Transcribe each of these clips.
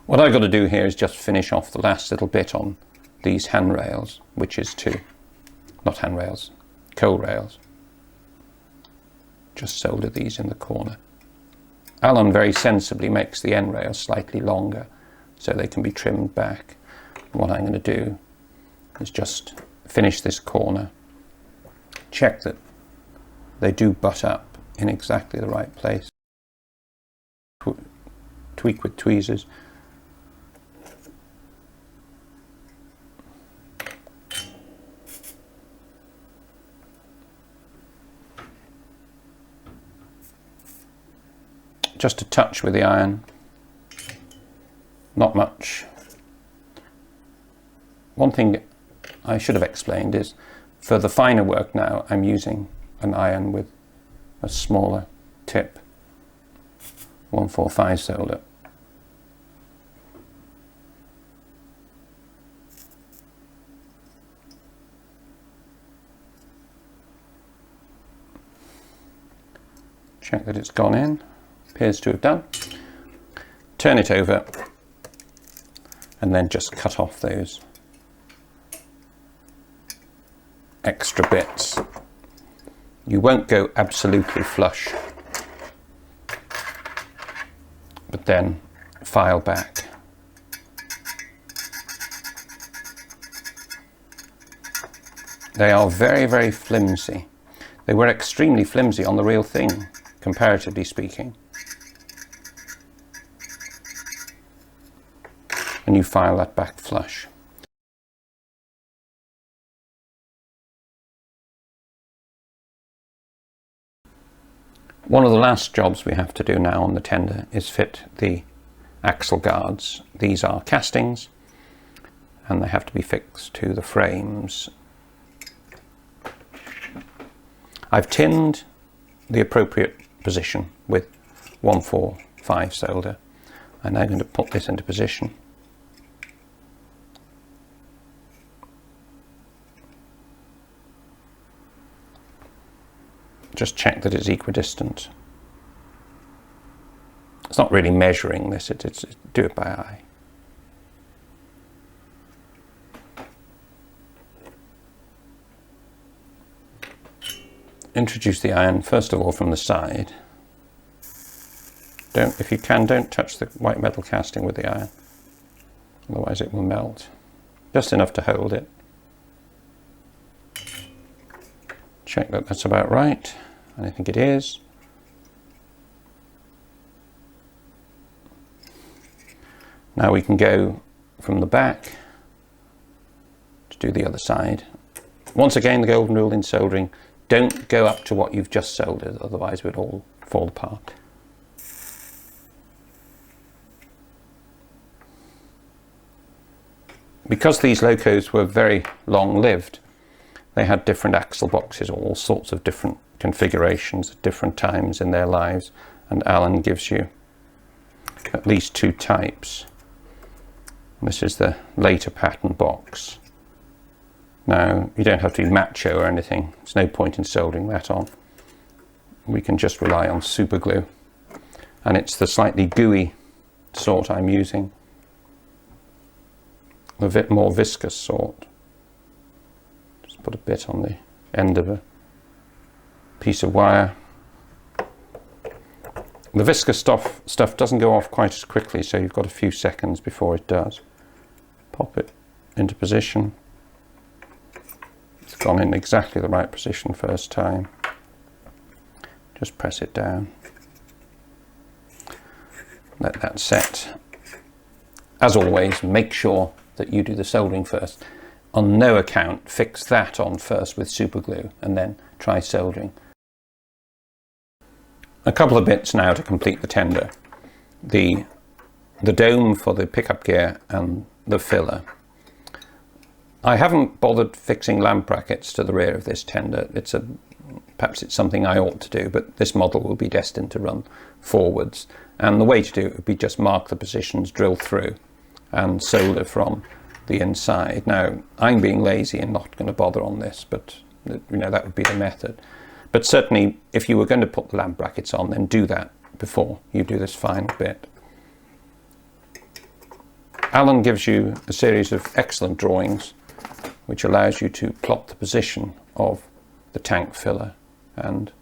What I've got to do here is just finish off the last little bit on these handrails, which is not handrails, coal rails. Just solder these in the corner. Alan very sensibly makes the end rails slightly longer so they can be trimmed back. And what I'm going to do is just finish this corner, check that they do butt up in exactly the right place, tweak with tweezers. Just a touch with the iron, not much. One thing I should have explained is for the finer work now I'm using an iron with a smaller tip, 145 solder. Check that it's gone in. Appears to have done. Turn it over and then just cut off those extra bits. You won't go absolutely flush, but then file back. They are very, very flimsy. They were extremely flimsy on the real thing, comparatively speaking. And you file that back flush. One of the last jobs we have to do now on the tender is fit the axle guards. These are castings and they have to be fixed to the frames. I've tinned the appropriate position with 145 solder. I'm now going to put this into position. Just check that it's equidistant. It's not really measuring this, it's do it by eye. Introduce the iron first of all from the side. If you can, don't touch the white metal casting with the iron, otherwise it will melt. Just enough to hold it. Check that that's about right, and I think it is. Now we can go from the back to do the other side. Once again, the golden rule in soldering, don't go up to what you've just soldered, otherwise it would all fall apart. Because these Locos were very long-lived, they had different axle boxes, all sorts of different configurations at different times in their lives, and Alan gives you at least two types. This is the later pattern box. Now, you don't have to be macho or anything. There's no point in soldering that on. We can just rely on super glue. And it's the slightly gooey sort I'm using. A bit more viscous sort. Just put a bit on the end of a piece of wire. The viscous stuff doesn't go off quite as quickly, so you've got a few seconds before it does. Pop it into position. It's gone in exactly the right position first time. Just press it down. Let that set. As always, make sure that you do the soldering first. On no account, fix that on first with super glue and then try soldering. A couple of bits now to complete the tender. The dome for the pickup gear and the filler. I haven't bothered fixing lamp brackets to the rear of this tender. Perhaps it's something I ought to do, but this model will be destined to run forwards. And the way to do it would be just mark the positions, drill through, and solder from the inside. Now, I'm being lazy and not going to bother on this, but that would be the method. But certainly, if you were going to put the lamp brackets on, then do that before you do this final bit. Alan gives you a series of excellent drawings which allows you to plot the position of the tank filler and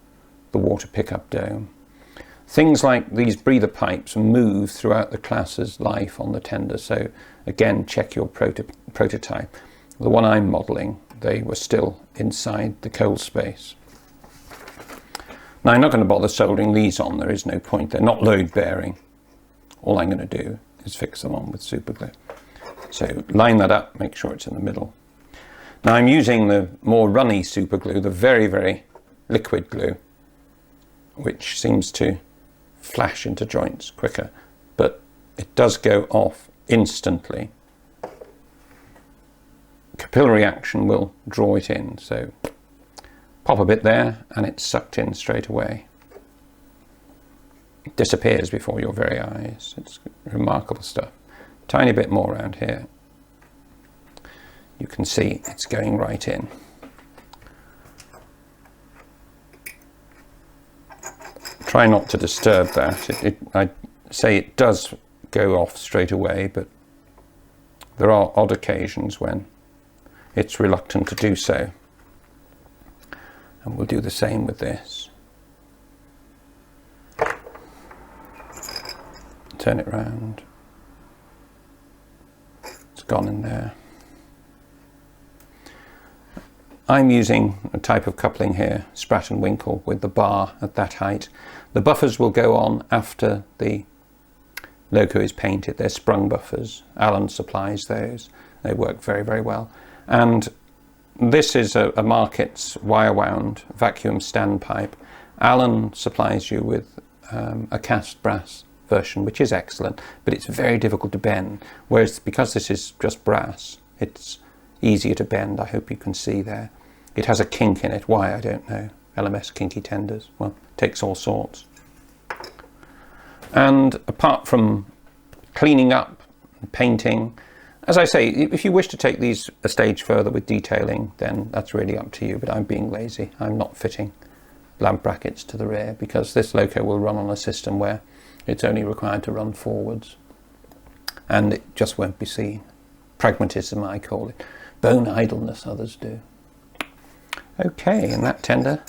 the water pickup dome. Things like these breather pipes move throughout the class's life on the tender, so again check your prototype. The one I'm modelling, they were still inside the coal space. Now I'm not going to bother soldering these on, there is no point, they're not load bearing. All I'm going to do is fix them on with super glue. So line that up, make sure it's in the middle. Now I'm using the more runny super glue, the very, very liquid glue, which seems to flash into joints quicker, but it does go off instantly. Capillary action will draw it in, so pop a bit there and it's sucked in straight away. It disappears before your very eyes. It's remarkable stuff. Tiny bit more around here. You can see it's going right in. Try not to disturb that. I say it does go off straight away, but there are odd occasions when it's reluctant to do so. And we'll do the same with this. Turn it round. It's gone in there. I'm using a type of coupling here, Spratt and Winkle, with the bar at that height. The buffers will go on after the Loco is painted. They're sprung buffers. Alan supplies those. They work very, very well. And this is a Market's wire wound vacuum standpipe. Alan supplies you with a cast brass version, which is excellent, but it's very difficult to bend. Whereas because this is just brass, it's easier to bend. I hope you can see there. It has a kink in it. Why, I don't know. LMS kinky tenders. Well, takes all sorts. And apart from cleaning up, painting, as I say, if you wish to take these a stage further with detailing, then that's really up to you, but I'm being lazy. I'm not fitting lamp brackets to the rear because this Loco will run on a system where it's only required to run forwards and it just won't be seen. Pragmatism, I call it. Bone idleness, others do. Okay, and that tender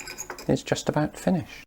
is just about finished.